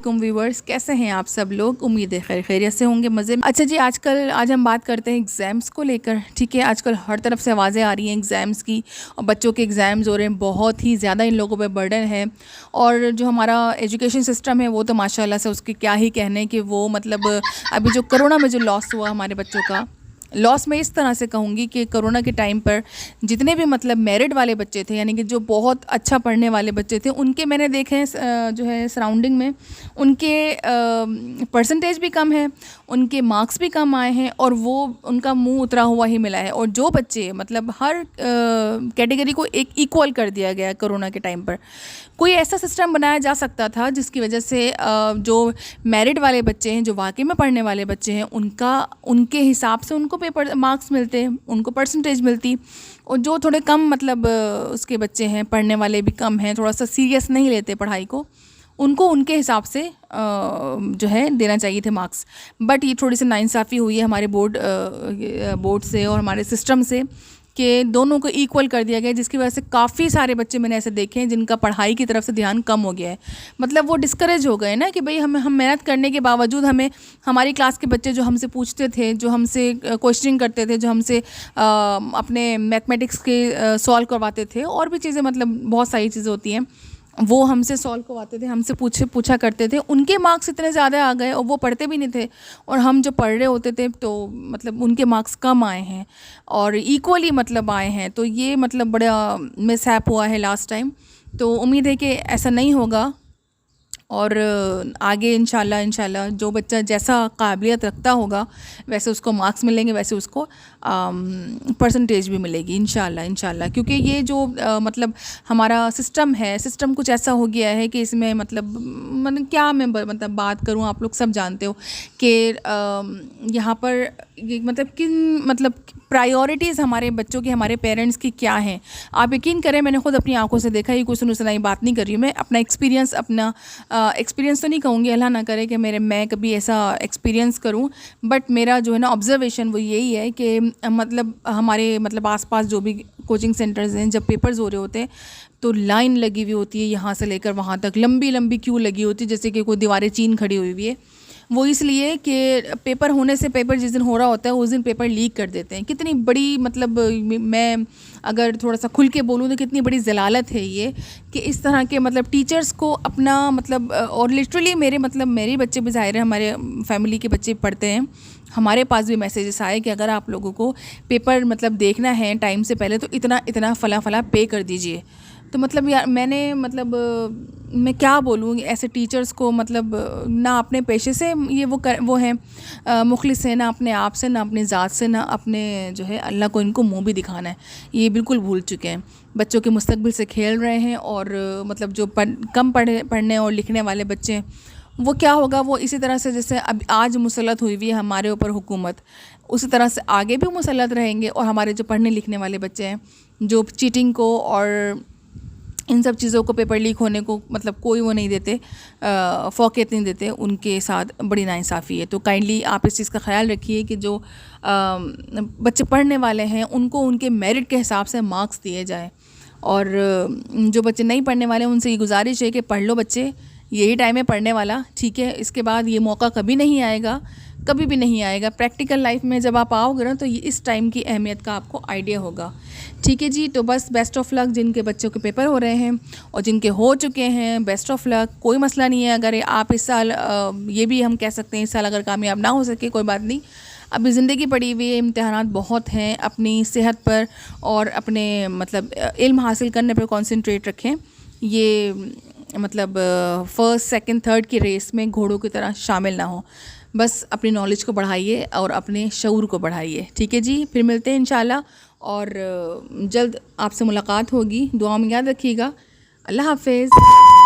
वालेकुम व्यूवर्स, कैसे हैं आप सब लोग। उम्मीद है खैर खैरियत से होंगे, मज़े में। अच्छा जी, आज हम बात करते हैं एग्ज़ाम्स को लेकर। ठीक है, आजकल हर तरफ से आवाज़ें आ रही हैं एग्ज़ाम्स की, और बच्चों के एग्ज़ाम्स हो रहे हैं, बहुत ही ज़्यादा इन लोगों पे बर्डन है। और जो हमारा एजुकेशन सिस्टम है वो तो माशाल्लाह से उसके क्या ही कहने कि वो मतलब अभी जो कोरोना में जो लॉस हुआ हमारे बच्चों का, लॉस मैं इस तरह से कहूँगी कि कोरोना के टाइम पर जितने भी मतलब मेरिट वाले बच्चे थे, यानी कि जो बहुत अच्छा पढ़ने वाले बच्चे थे, उनके मैंने देखे हैं जो है सराउंडिंग में उनके परसेंटेज भी कम है, उनके मार्क्स भी कम आए हैं, और वो उनका मुंह उतरा हुआ ही मिला है। और जो बच्चे मतलब हर कैटेगरी को एक इक्वल कर दिया गया कोरोना के टाइम पर। कोई ऐसा सिस्टम बनाया जा सकता था जिसकी वजह से जो मेरिट वाले बच्चे हैं, जो वाकई में पढ़ने वाले बच्चे हैं, उनके हिसाब से उनको पेपर मार्क्स मिलते, उनको परसेंटेज मिलती। और जो थोड़े कम मतलब उसके बच्चे हैं, पढ़ने वाले भी कम हैं, थोड़ा सा सीरियस नहीं लेते पढ़ाई को, उनको उनके हिसाब से जो है देना चाहिए थे मार्क्स। बट ये थोड़ी सी नाइंसाफ़ी हुई है हमारे बोर्ड से और हमारे सिस्टम से कि दोनों को इक्वल कर दिया गया, जिसकी वजह से काफ़ी सारे बच्चे मैंने ऐसे देखे हैं जिनका पढ़ाई की तरफ से ध्यान कम हो गया है। मतलब वो डिस्करेज हो गए ना कि भाई हम मेहनत करने के बावजूद हमें हमारी क्लास के बच्चे जो हमसे पूछते थे, जो हमसे क्वेश्चनिंग करते थे, जो हमसे अपने मैथमेटिक्स के सॉल्व करवाते थे, और भी चीज़ें मतलब बहुत सारी चीज़ें होती हैं, वो हमसे सॉल्व करवाते थे, हमसे पूछा करते थे, उनके मार्क्स इतने ज़्यादा आ गए और वो पढ़ते भी नहीं थे। और हम जो पढ़ रहे होते थे तो मतलब उनके मार्क्स कम आए हैं और इक्वली मतलब आए हैं। तो ये मतलब बड़ा मिसहैप हुआ है लास्ट टाइम। तो उम्मीद है कि ऐसा नहीं होगा, और आगे इंशाल्लाह जो बच्चा जैसा काबिलियत रखता होगा वैसे उसको मार्क्स मिलेंगे, वैसे उसको परसेंटेज भी मिलेगी इंशाल्लाह। क्योंकि ये जो मतलब हमारा सिस्टम है, सिस्टम कुछ ऐसा हो गया है कि इसमें मतलब क्या मैं मतलब बात करूँ, आप लोग सब जानते हो कि यहाँ पर मतलब किन मतलब प्रायोरिटीज़ हमारे बच्चों की, हमारे पेरेंट्स की क्या हैं। आप यकीन करें, मैंने खुद अपनी आंखों से देखा। ये कोई सुनाई बात नहीं कर रही हूँ मैं, अपना एक्सपीरियंस तो नहीं कहूँगी, अल्लाह ना करे कि मैं कभी ऐसा एक्सपीरियंस करूँ, बट मेरा जो है ना ऑब्जर्वेशन वो यही है कि मतलब हमारे मतलब आसपास जो भी कोचिंग सेंटर्स हैं, जब पेपर्स हो रहे होते हैं तो लाइन लगी हुई होती है, यहाँ से लेकर वहाँ तक लंबी लंबी क्यू लगी होती है, जैसे कि कोई दीवारें चीन खड़ी हुई है। वो इसलिए कि पेपर होने से, पेपर जिस दिन हो रहा होता है उस दिन पेपर लीक कर देते हैं। कितनी बड़ी मतलब मैं अगर थोड़ा सा खुल के बोलूँ तो कितनी बड़ी जलालत है ये कि इस तरह के मतलब टीचर्स को अपना मतलब, और लिटरली मेरे बच्चे भी ज़ाहिर है, हमारे फैमिली के बच्चे पढ़ते हैं, हमारे पास भी मैसेजेस आए कि अगर आप लोगों को पेपर मतलब देखना है टाइम से पहले तो इतना इतना फ़ला पे कर दीजिए। तो मतलब यार मैंने मतलब मैं क्या बोलूँ ऐसे टीचर्स को, मतलब ना अपने पेशे से ये वो हैं मुखलिस है, ना अपने आप से, ना अपनी ज़ात से, ना अपने जो है अल्लाह को इनको मुंह भी दिखाना है, ये बिल्कुल भूल चुके हैं। बच्चों के मुस्तकबिल से खेल रहे हैं। और मतलब जो कम पढ़ने और लिखने वाले बच्चे हैं, वो क्या होगा, वो इसी तरह से जैसे अब आज मुसल्लत हुई है हमारे ऊपर हुकूमत, उसी तरह से आगे भी मुसल्लत रहेंगे। और हमारे जो पढ़ने लिखने वाले बच्चे हैं, जो चीटिंग को और इन सब चीज़ों को, पेपर लीक होने को मतलब कोई वो नहीं देते, फ़ौक़ियत नहीं देते, उनके साथ बड़ी नाइंसाफ़ी है। तो काइंडली आप इस चीज़ का ख्याल रखिए कि जो बच्चे पढ़ने वाले हैं उनको उनके मेरिट के हिसाब से मार्क्स दिए जाएं। और जो बच्चे नहीं पढ़ने वाले हैं उनसे ये गुजारिश है कि पढ़ लो बच्चे, यही टाइम है पढ़ने वाला, ठीक है। इसके बाद ये मौका कभी नहीं आएगा, कभी भी नहीं आएगा। प्रैक्टिकल लाइफ में जब आप आओगे ना तो ये इस टाइम की अहमियत का आपको आइडिया होगा, ठीक है जी। तो बस बेस्ट ऑफ़ लक जिनके बच्चों के पेपर हो रहे हैं, और जिनके हो चुके हैं बेस्ट ऑफ़ लक। कोई मसला नहीं है अगर आप इस साल ये भी हम कह सकते हैं इस साल अगर कामयाब ना हो सके कोई बात नहीं, अभी ज़िंदगी पड़ी हुई है, इम्तिहानात बहुत हैं। अपनी सेहत पर और अपने मतलब इल्म हासिल करने पर कॉन्सेंट्रेट रखें। ये मतलब फर्स्ट सेकंड थर्ड की रेस में घोड़ों की तरह शामिल ना हो, बस अपनी नॉलेज को बढ़ाइए और अपने शऊर को बढ़ाइए, ठीक है जी। फिर मिलते हैं इंशाल्लाह, और जल्द आपसे मुलाकात होगी। दुआ में याद रखिएगा। अल्लाह हाफ़िज़।